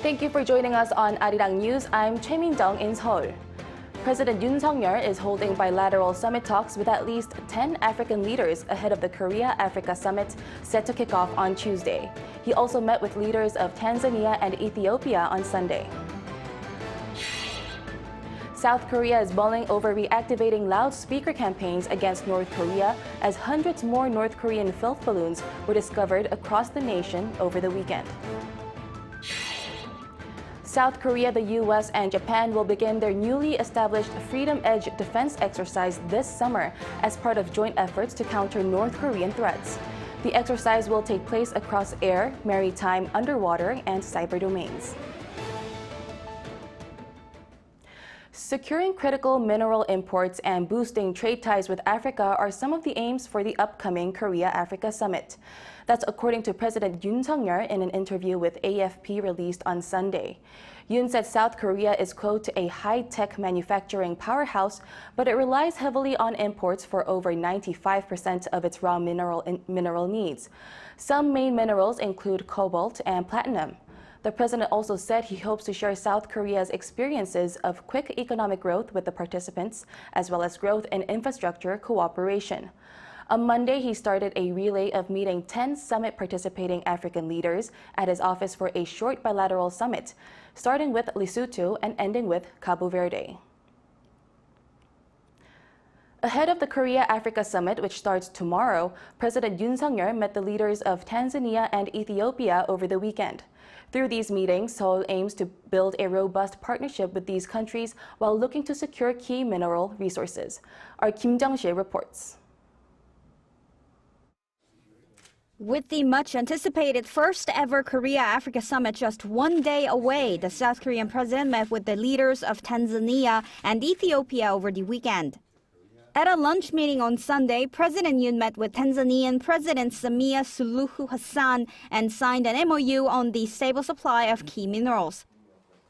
Thank you for joining us on Arirang News. I'm Choi Min-dong in Seoul. President Yoon is holding bilateral summit talks with at least 10 African leaders ahead of the Korea-Africa summit set to kick off on Tuesday. He also met with leaders of Tanzania and Ethiopia on Sunday. South Korea is mulling over reactivating loudspeaker campaigns against North Korea as hundreds more North Korean filth balloons were discovered across the nation over the weekend. South Korea, the U.S., and Japan will begin their newly established Freedom Edge defense exercise this summer as part of joint efforts to counter North Korean threats. The exercise will take place across air, maritime, underwater, and cyber domains. Securing critical mineral imports and boosting trade ties with Africa are some of the aims for the upcoming Korea-Africa summit. That's according to President Yoon in an interview with AFP released on Sunday. Yoon said South Korea is, quote, a high-tech manufacturing powerhouse, but it relies heavily on imports for over 95% of its raw mineral needs. Some main minerals include cobalt and platinum. The president also said he hopes to share South Korea's experiences of quick economic growth with the participants, as well as growth in infrastructure cooperation. On Monday, he started a relay of meeting 10 summit-participating African leaders at his office for a short bilateral summit, starting with Lesotho and ending with Cabo Verde. Ahead of the Korea-Africa summit, which starts tomorrow, President Yoon met the leaders of Tanzania and Ethiopia over the weekend. Through these meetings, Seoul aims to build a robust partnership with these countries while looking to secure key mineral resources. Our Kim Jung-sil reports. With the much-anticipated first-ever Korea-Africa summit just one day away, the South Korean president met with the leaders of Tanzania and Ethiopia over the weekend. At a lunch meeting on Sunday, President Yoon met with Tanzanian President Samia Suluhu Hassan and signed an MOU on the stable supply of key minerals.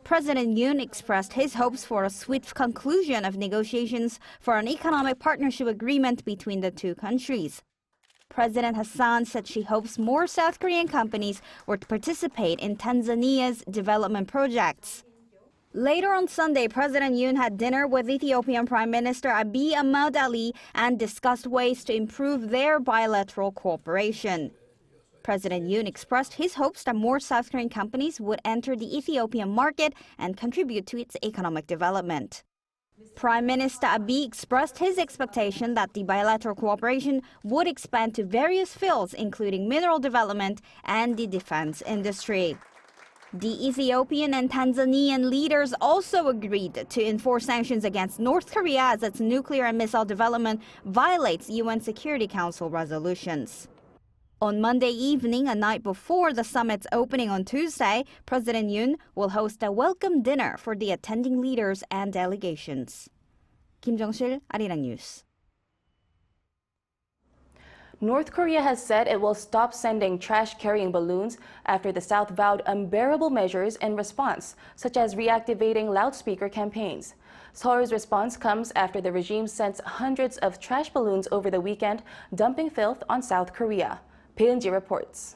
President Yoon expressed his hopes for a swift conclusion of negotiations for an economic partnership agreement between the two countries. President Hassan said she hopes more South Korean companies would participate in Tanzania's development projects. Later on Sunday, President Yoon had dinner with Ethiopian Prime Minister Abiy Ahmed Ali and discussed ways to improve their bilateral cooperation. President Yoon expressed his hopes that more South Korean companies would enter the Ethiopian market and contribute to its economic development. Prime Minister Abiy expressed his expectation that the bilateral cooperation would expand to various fields, including mineral development and the defense industry. The Ethiopian and Tanzanian leaders also agreed to enforce sanctions against North Korea as its nuclear and missile development violates UN Security Council resolutions. On Monday evening, a night before the summit's opening on Tuesday, President Yoon will host a welcome dinner for the attending leaders and delegations. Kim Jung-sil, Arirang News. North Korea has said it will stop sending trash-carrying balloons after the South vowed unbearable measures in response, such as reactivating loudspeaker campaigns. Seoul's response comes after the regime sent hundreds of trash balloons over the weekend, dumping filth on South Korea. Ji reports.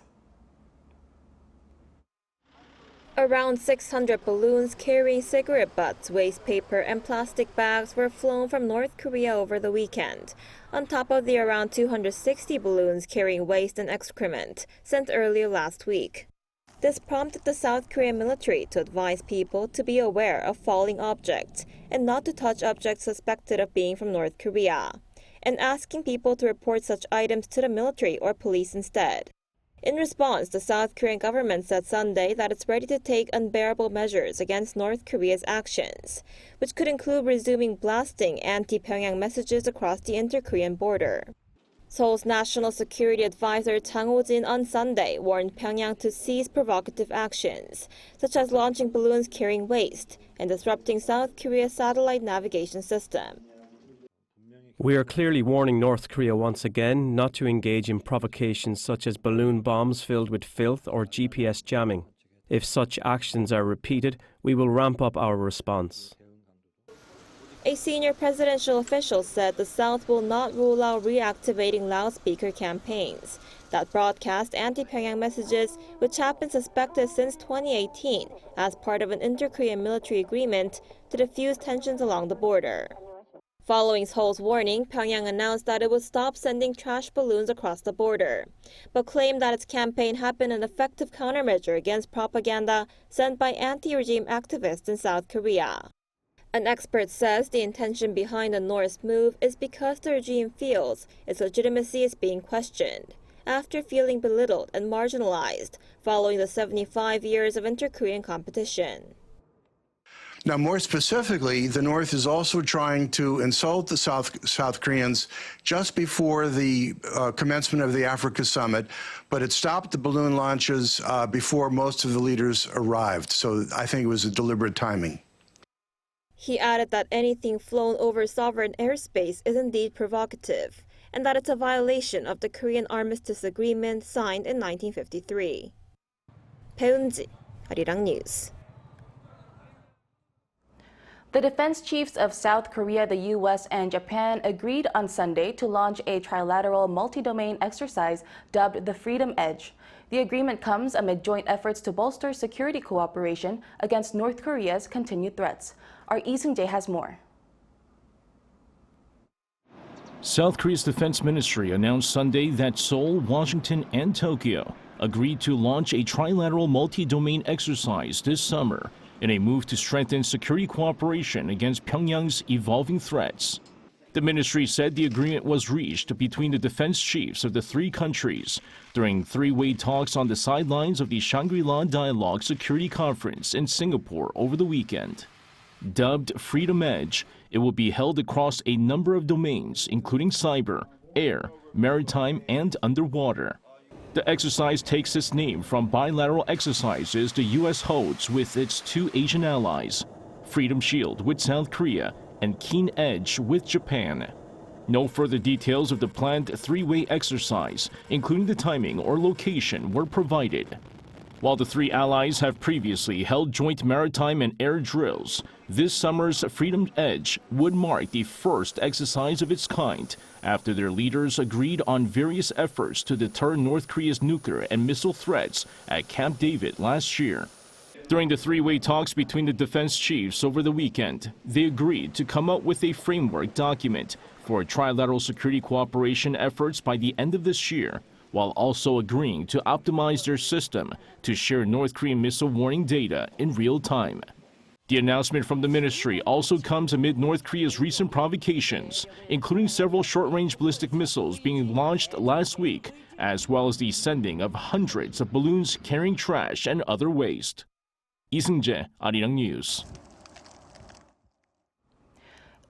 Around 600 balloons carrying cigarette butts, waste paper, and plastic bags were flown from North Korea over the weekend, on top of the around 260 balloons carrying waste and excrement sent earlier last week. This prompted the South Korean military to advise people to be aware of falling objects and not to touch objects suspected of being from North Korea, and asking people to report such items to the military or police instead. In response, the South Korean government said Sunday that it's ready to take unbearable measures against North Korea's actions, which could include resuming blasting anti-Pyongyang messages across the inter-Korean border. Seoul's National Security Advisor Chang Ho-jin on Sunday warned Pyongyang to cease provocative actions, such as launching balloons carrying waste and disrupting South Korea's satellite navigation system. We are clearly warning North Korea once again not to engage in provocations such as balloon bombs filled with filth or GPS jamming. If such actions are repeated, we will ramp up our response. A senior presidential official said the South will not rule out reactivating loudspeaker campaigns that broadcast anti-Pyongyang messages, which have been suspected since 2018 as part of an inter-Korean military agreement to diffuse tensions along the border. Following Seoul's warning, Pyongyang announced that it would stop sending trash balloons across the border, but claimed that its campaign had been an effective countermeasure against propaganda sent by anti-regime activists in South Korea. An expert says the intention behind the North's move is because the regime feels its legitimacy is being questioned, after feeling belittled and marginalized following the 75 years of inter-Korean competition. Now, more specifically, the North is also trying to insult the South Koreans just before the commencement of the Africa Summit, but it stopped the balloon launches before most of the leaders arrived. So I think it was a deliberate timing. He added that anything flown over sovereign airspace is indeed provocative, and that it's a violation of the Korean Armistice Agreement signed in 1953. 배은지, Arirang News. The defense chiefs of South Korea, the U.S., and Japan agreed on Sunday to launch a trilateral multi-domain exercise dubbed the Freedom Edge. The agreement comes amid joint efforts to bolster security cooperation against North Korea's continued threats. Our Lee Seung-jae has more. South Korea's defense ministry announced Sunday that Seoul, Washington, and Tokyo agreed to launch a trilateral multi-domain exercise this summer in a move to strengthen security cooperation against Pyongyang's evolving threats. The ministry said the agreement was reached between the defense chiefs of the three countries during three-way talks on the sidelines of the Shangri-La Dialogue Security Conference in Singapore over the weekend. Dubbed Freedom Edge, it will be held across a number of domains, including cyber, air, maritime, and underwater. The exercise takes its name from bilateral exercises the U.S. holds with its two Asian allies, Freedom Shield with South Korea and Keen Edge with Japan. No further details of the planned three-way exercise, including the timing or location, were provided. While the three allies have previously held joint maritime and air drills, this summer's Freedom Edge would mark the first exercise of its kind after their leaders agreed on various efforts to deter North Korea's nuclear and missile threats at Camp David last year. During the three-way talks between the defense chiefs over the weekend, they agreed to come up with a framework document for trilateral security cooperation efforts by the end of this year, while also agreeing to optimize their system to share North Korean missile warning data in real time. The announcement from the ministry also comes amid North Korea's recent provocations, including several short-range ballistic missiles being launched last week, as well as the sending of hundreds of balloons carrying trash and other waste. Lee Seung-jae, Arirang News.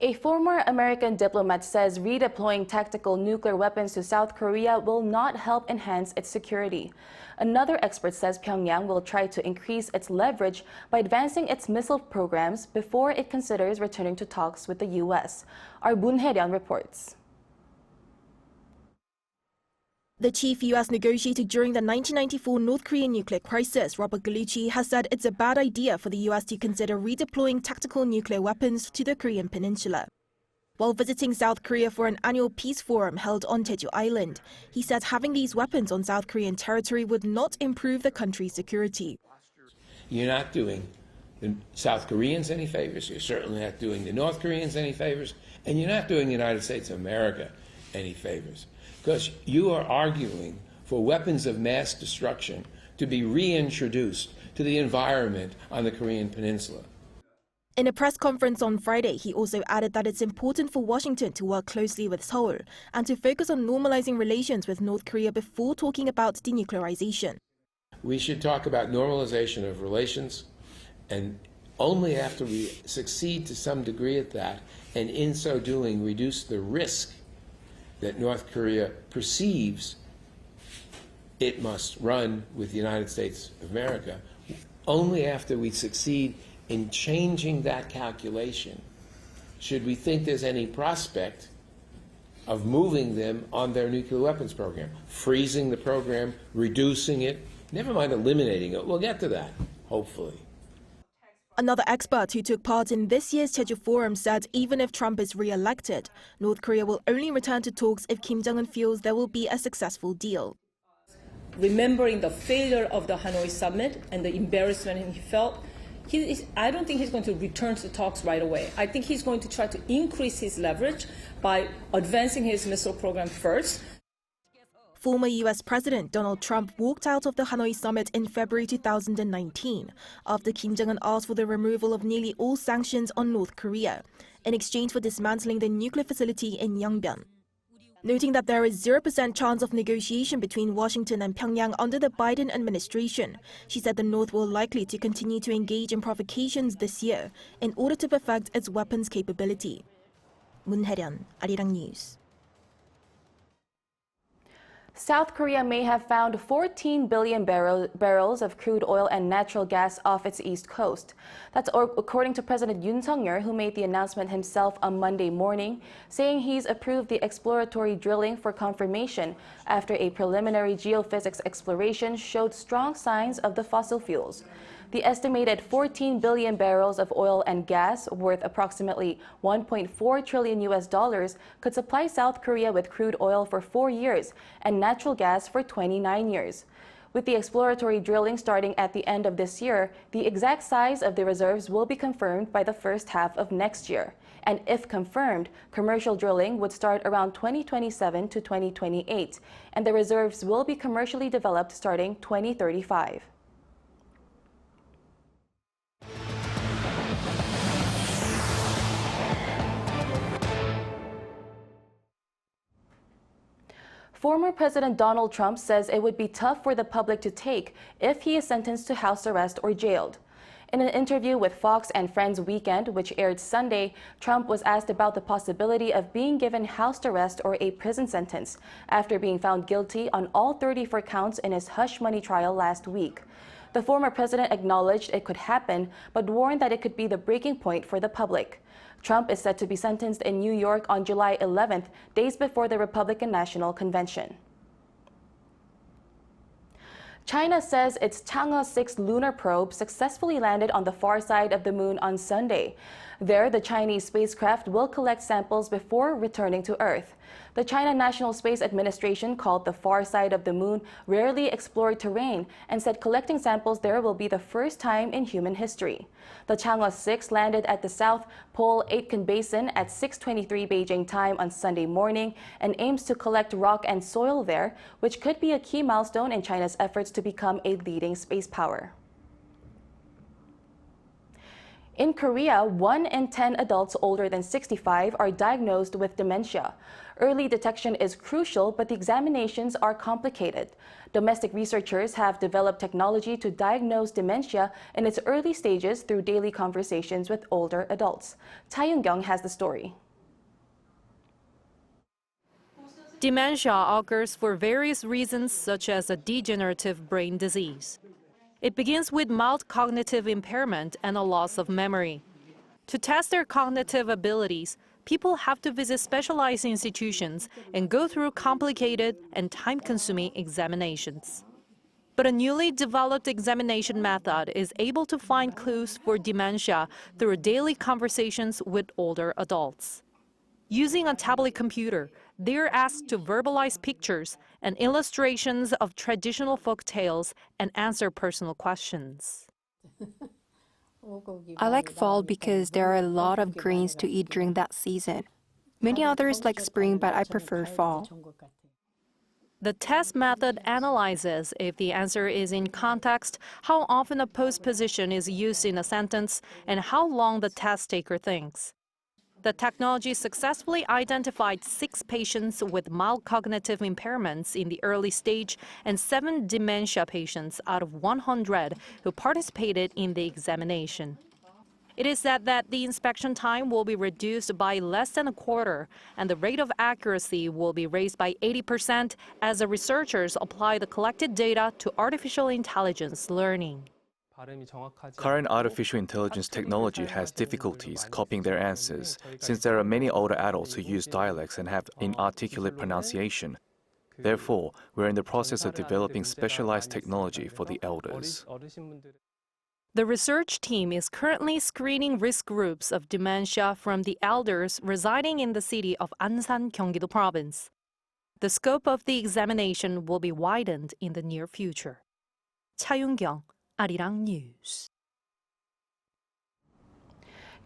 A former American diplomat says redeploying tactical nuclear weapons to South Korea will not help enhance its security. Another expert says Pyongyang will try to increase its leverage by advancing its missile programs before it considers returning to talks with the U.S. Our Moon Hae-ryun reports. The chief U.S. negotiator during the 1994 North Korean nuclear crisis, Robert Gallucci, has said it's a bad idea for the U.S. to consider redeploying tactical nuclear weapons to the Korean peninsula. While visiting South Korea for an annual peace forum held on Jeju Island, he said having these weapons on South Korean territory would not improve the country's security. You're not doing the South Koreans any favors, you're certainly not doing the North Koreans any favors, and you're not doing the United States of America any favors. Because you are arguing for weapons of mass destruction to be reintroduced to the environment on the Korean peninsula. In a press conference on Friday, he also added that it's important for Washington to work closely with Seoul and to focus on normalizing relations with North Korea before talking about denuclearization. We should talk about normalization of relations, and only after we succeed to some degree at that, and in so doing reduce the risk that North Korea perceives it must run with the United States of America, only after we succeed in changing that calculation should we think there's any prospect of moving them on their nuclear weapons program, freezing the program, reducing it, never mind eliminating it. We'll get to that, hopefully. Another expert who took part in this year's Jeju Forum said even if Trump is re-elected, North Korea will only return to talks if Kim Jong-un feels there will be a successful deal. Remembering the failure of the Hanoi summit and the embarrassment he felt, I don't think he's going to return to talks right away. I think he's going to try to increase his leverage by advancing his missile program first. Former U.S. President Donald Trump walked out of the Hanoi summit in February 2019 after Kim Jong-un asked for the removal of nearly all sanctions on North Korea in exchange for dismantling the nuclear facility in Yongbyon. Noting that there is 0% chance of negotiation between Washington and Pyongyang under the Biden administration, she said the North will likely to continue to engage in provocations this year in order to perfect its weapons capability. Moon Hae-ryun, Arirang News. South Korea may have found 14 billion barrels of crude oil and natural gas off its east coast. That's according to President Yoon, who made the announcement himself on Monday morning, saying he's approved the exploratory drilling for confirmation after a preliminary geophysics exploration showed strong signs of the fossil fuels. The estimated 14 billion barrels of oil and gas, worth approximately $1.4 trillion, could supply South Korea with crude oil for 4 years and natural gas for 29 years. With the exploratory drilling starting at the end of this year, the exact size of the reserves will be confirmed by the first half of next year. And if confirmed, commercial drilling would start around 2027 to 2028, and the reserves will be commercially developed starting 2035. Former President Donald Trump says it would be tough for the public to take if he is sentenced to house arrest or jailed. In an interview with Fox and Friends Weekend, which aired Sunday, Trump was asked about the possibility of being given house arrest or a prison sentence after being found guilty on all 34 counts in his hush money trial last week. The former president acknowledged it could happen, but warned that it could be the breaking point for the public. Trump is set to be sentenced in New York on July 11th, days before the Republican National Convention. China says its Chang'e 6 lunar probe successfully landed on the far side of the moon on Sunday. There, the Chinese spacecraft will collect samples before returning to Earth. The China National Space Administration called the far side of the moon rarely explored terrain and said collecting samples there will be the first time in human history. The Chang'e 6 landed at the South Pole Aitken Basin at 6:23 Beijing time on Sunday morning and aims to collect rock and soil there, which could be a key milestone in China's efforts to become a leading space power. In Korea, 1 in 10 adults older than 65 are diagnosed with dementia. Early detection is crucial, but the examinations are complicated. Domestic researchers have developed technology to diagnose dementia in its early stages through daily conversations with older adults. Cha Yoon-kyung has the story. Dementia occurs for various reasons, such as a degenerative brain disease. It begins with mild cognitive impairment and a loss of memory. To test their cognitive abilities, people have to visit specialized institutions and go through complicated and time-consuming examinations. But a newly developed examination method is able to find clues for dementia through daily conversations with older adults. Using a tablet computer, they're asked to verbalize pictures and illustrations of traditional folk tales and answer personal questions. I like fall because there are a lot of greens to eat during that season. Many others like spring, but I prefer fall. The test method analyzes if the answer is in context, how often a postposition is used in a sentence, and how long the test taker thinks. The technology successfully identified 6 patients with mild cognitive impairments in the early stage and 7 dementia patients out of 100 who participated in the examination. It is said that the inspection time will be reduced by less than a quarter, and the rate of accuracy will be raised by 80% as the researchers apply the collected data to artificial intelligence learning. Current artificial intelligence technology has difficulties copying their answers, since there are many older adults who use dialects and have inarticulate pronunciation. Therefore, we're in the process of developing specialized technology for the elders. The research team is currently screening risk groups of dementia from the elders residing in the city of Ansan, Gyeonggi-do Province. The scope of the examination will be widened in the near future. Cha Yoon-kyung, Arirang News.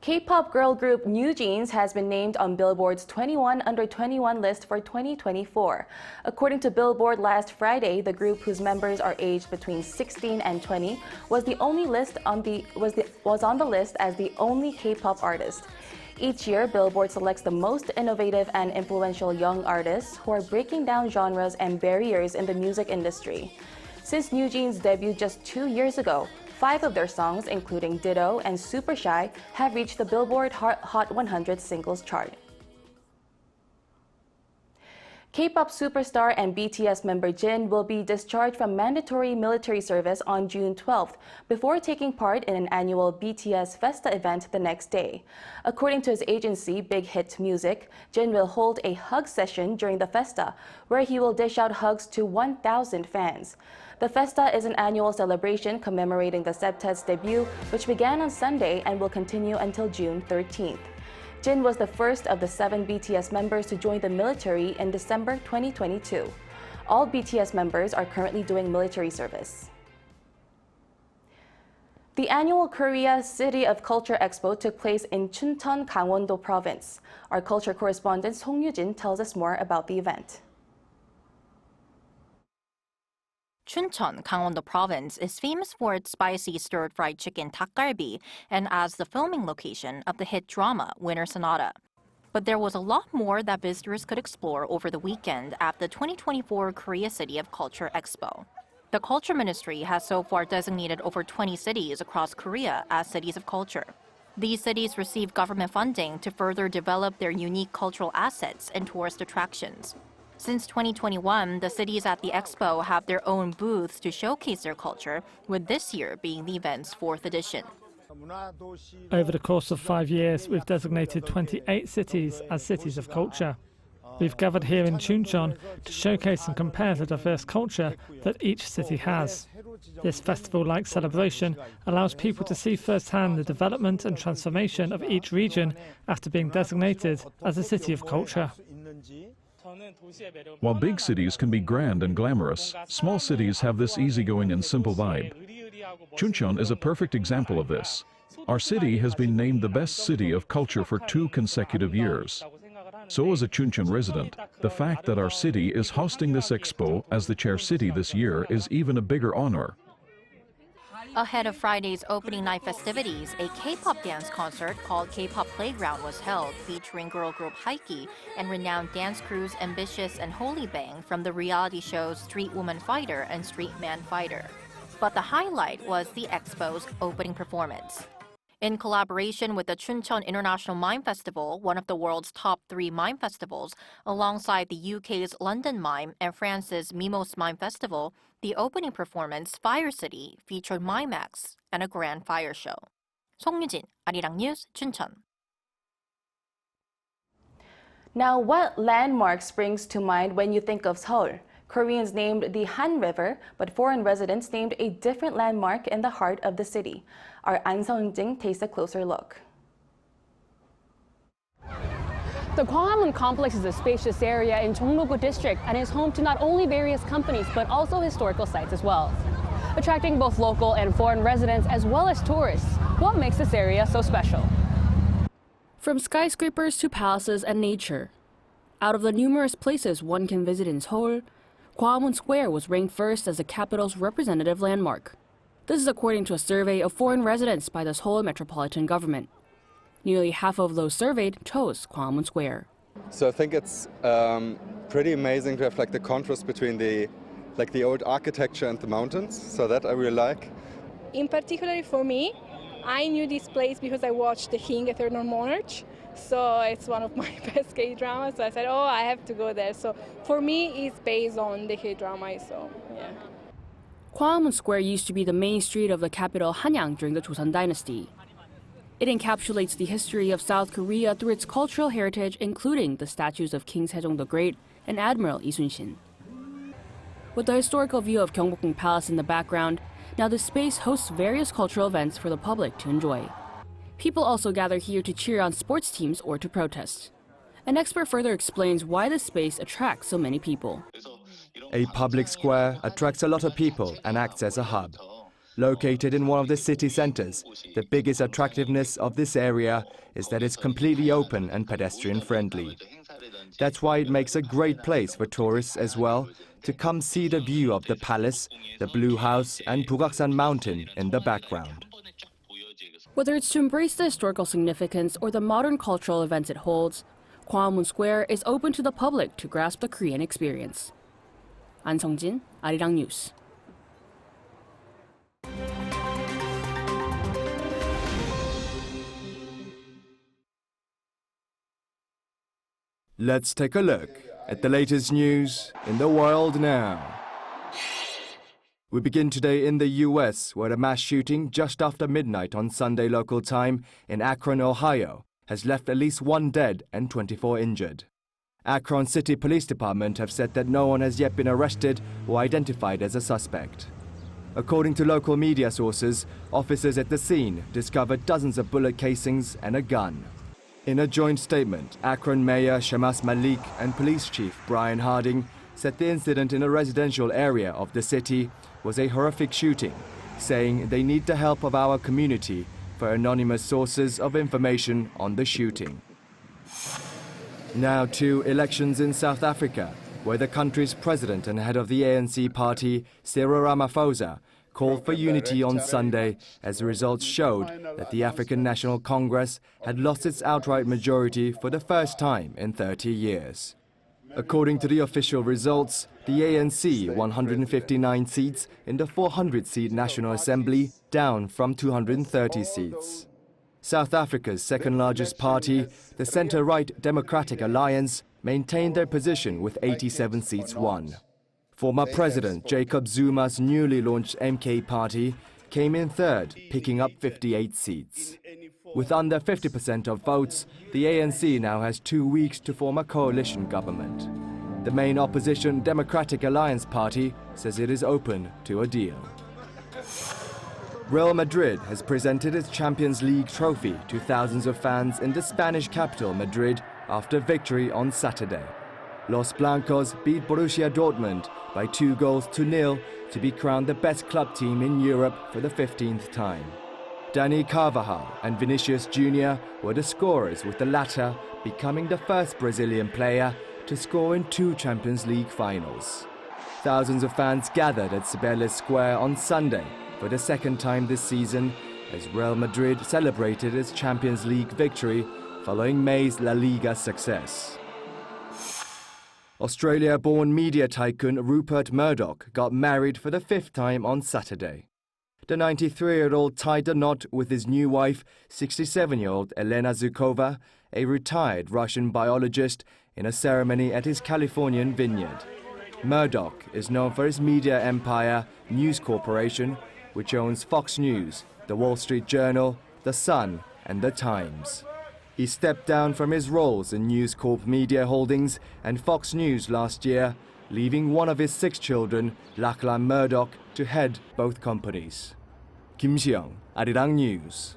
K-pop girl group NewJeans has been named on Billboard's 21 Under 21 list for 2024. According to Billboard last Friday, the group, whose members are aged between 16 and 20, was on the list as the only K-pop artist. Each year, Billboard selects the most innovative and influential young artists who are breaking down genres and barriers in the music industry. Since NewJeans debuted just 2 years ago, 5 of their songs, including Ditto and Super Shy, have reached the Billboard Hot 100 singles chart. K-pop superstar and BTS member Jin will be discharged from mandatory military service on June 12th before taking part in an annual BTS Festa event the next day. According to his agency, Big Hit Music, Jin will hold a hug session during the Festa, where he will dish out hugs to 1,000 fans. The Festa is an annual celebration commemorating the septet's debut, which began on Sunday and will continue until June 13th. Jin was the first of the 7 BTS members to join the military in December 2022. All BTS members are currently doing military service. The annual Korea City of Culture Expo took place in Chuncheon, Gangwon-do Province. Our culture correspondent Song Yoo-jin tells us more about the event. Chuncheon, Gangwon-do Province is famous for its spicy stir-fried chicken 닭갈비 and as the filming location of the hit drama Winter Sonata. But there was a lot more that visitors could explore over the weekend at the 2024 Korea City of Culture Expo. The Culture Ministry has so far designated over 20 cities across Korea as cities of culture. These cities receive government funding to further develop their unique cultural assets and tourist attractions. Since 2021, the cities at the Expo have their own booths to showcase their culture, with this year being the event's 4th edition. Over the course of 5 years, we've designated 28 cities as cities of culture. We've gathered here in Chuncheon to showcase and compare the diverse culture that each city has. This festival-like celebration allows people to see firsthand the development and transformation of each region after being designated as a city of culture. While big cities can be grand and glamorous, small cities have this easygoing and simple vibe. Chuncheon is a perfect example of this. Our city has been named the best city of culture for 2 consecutive years. So as a Chuncheon resident, the fact that our city is hosting this expo as the chair city this year is even a bigger honor. Ahead of Friday's opening night festivities, a K-pop dance concert called K-pop Playground was held, featuring girl group Haiki and renowned dance crews Ambitious and Holy Bang from the reality shows Street Woman Fighter and Street Man Fighter. But the highlight was the Expo's opening performance. In collaboration with the Chuncheon International Mime Festival, one of the world's top 3 mime festivals, alongside the UK's London Mime and France's Mimos Mime Festival, the opening performance, Fire City, featured mime acts and a grand fire show. Song Yoo-jin, Arirang News, Chuncheon. Now, what landmark springs to mind when you think of Seoul? Koreans named the Han River, but foreign residents named a different landmark in the heart of the city. Our An Seung-jing takes a closer look. The Gwanghwamun complex is a spacious area in Jongno-gu district and is home to not only various companies but also historical sites as well, attracting both local and foreign residents as well as tourists. What makes this area so special? From skyscrapers to palaces and nature, out of the numerous places one can visit in Seoul, Gwanghwamun Square was ranked first as the capital's representative landmark. This is according to a survey of foreign residents by the Seoul Metropolitan Government. Nearly half of those surveyed chose Gwanghwamun Square. So I think it's pretty amazing to have the contrast between the old architecture and the mountains. So that I really like. In particular for me, I knew this place because I watched The King, Eternal Monarch. So it's one of my best K-dramas. So I said, oh, I have to go there. So for me, it's based on the K-drama. So yeah. Gwanghwamun Square used to be the main street of the capital Hanyang during the Joseon Dynasty. It encapsulates the history of South Korea through its cultural heritage, including the statues of King Sejong the Great and Admiral Lee Sun-shin. With the historical view of Gyeongbokgung Palace in the background, Now the space hosts various cultural events for the public to enjoy. People also gather here to cheer on sports teams or to protest. An expert further explains why the space attracts so many people. A public square attracts a lot of people and acts as a hub. Located in one of the city centers, the biggest attractiveness of this area is that it's completely open and pedestrian-friendly. That's why it makes a great place for tourists as well to come see the view of the palace, the Blue House and Bugaksan Mountain in the background. Whether it's to embrace the historical significance or the modern cultural events it holds, Gwanghwamun Square is open to the public to grasp the Korean experience. An Sung-jin, Arirang News. Let's take a look at the latest news in the world now. We begin today in the US, where a mass shooting just after midnight on Sunday local time in Akron, Ohio, has left at least 1 dead and 24 injured. Akron City Police Department have said that no one has yet been arrested or identified as a suspect. According to local media sources, officers at the scene discovered dozens of bullet casings and a gun. In a joint statement, Akron Mayor Shamas Malik and Police Chief Brian Harding said the incident in a residential area of the city was a horrific shooting, saying they need the help of our community for anonymous sources of information on the shooting. Now to elections in South Africa, where the country's president and head of the ANC party, Cyril Ramaphosa, called for unity on Sunday as the results showed that the African National Congress had lost its outright majority for the first time in 30 years. According to the official results, the ANC won 159 seats in the 400-seat National Assembly, down from 230 seats. South Africa's second-largest party, the centre-right Democratic Alliance, maintained their position with 87 seats won. Former President Jacob Zuma's newly launched MK party came in third, picking up 58 seats. With under 50% of votes, the ANC now has 2 weeks to form a coalition government. The main opposition Democratic Alliance Party says it is open to a deal. Real Madrid has presented its Champions League trophy to thousands of fans in the Spanish capital, Madrid, after victory on Saturday. Los Blancos beat Borussia Dortmund by 2-0 to be crowned the best club team in Europe for the 15th time. Dani Carvajal and Vinicius Jr. were the scorers, with the latter becoming the first Brazilian player to score in 2 Champions League finals. Thousands of fans gathered at Cibeles Square on Sunday for the second time this season as Real Madrid celebrated its Champions League victory following May's La Liga success. Australia-born media tycoon Rupert Murdoch got married for the 5th time on Saturday. The 93-year-old tied the knot with his new wife, 67-year-old Elena Zhukova, a retired Russian biologist, in a ceremony at his Californian vineyard. Murdoch is known for his media empire, News Corporation, which owns Fox News, The Wall Street Journal, The Sun, and The Times. He stepped down from his roles in News Corp Media Holdings and Fox News last year, leaving one of his 6 children, Lachlan Murdoch, to head both companies. Kim Seong, Arirang News.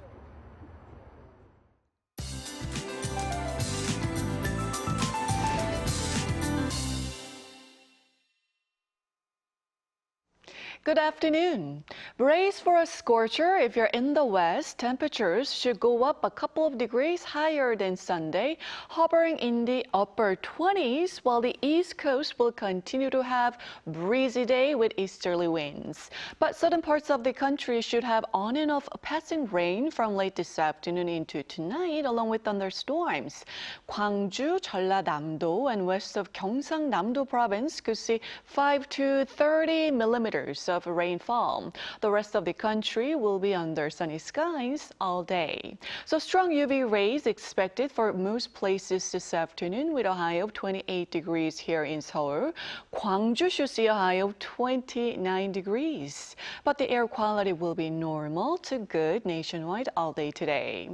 Good afternoon. Brace for a scorcher if you're in the west. Temperatures should go up a couple of degrees higher than Sunday, hovering in the upper 20s, while the east coast will continue to have breezy day with easterly winds. But southern parts of the country should have on and off passing rain from late this afternoon into tonight, along with thunderstorms. Gwangju, Jeollanam-do, and west of Gyeongsang-Namdo province could see 5 to 30 millimeters of rainfall. The rest of the country will be under sunny skies all day. So strong UV rays expected for most places this afternoon, with a high of 28 degrees here in Seoul. Gwangju should see a high of 29 degrees. But the air quality will be normal to good nationwide all day today.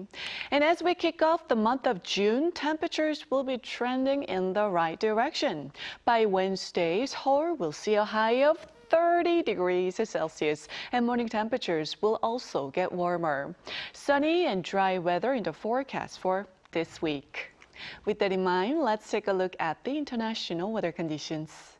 And as we kick off the month of June, temperatures will be trending in the right direction. By Wednesday, Seoul will see a high of 30 degrees Celsius, and morning temperatures will also get warmer. Sunny and dry weather in the forecast for this week. With that in mind, let's take a look at the international weather conditions.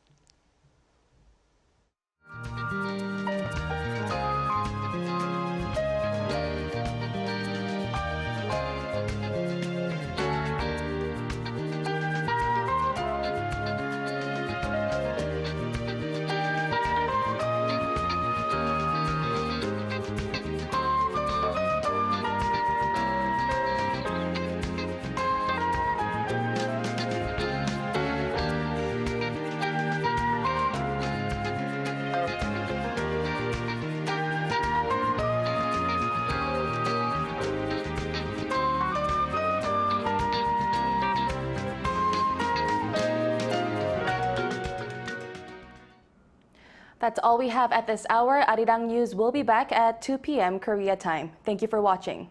That's all we have at this hour. Arirang News will be back at 2 p.m. Korea time. Thank you for watching.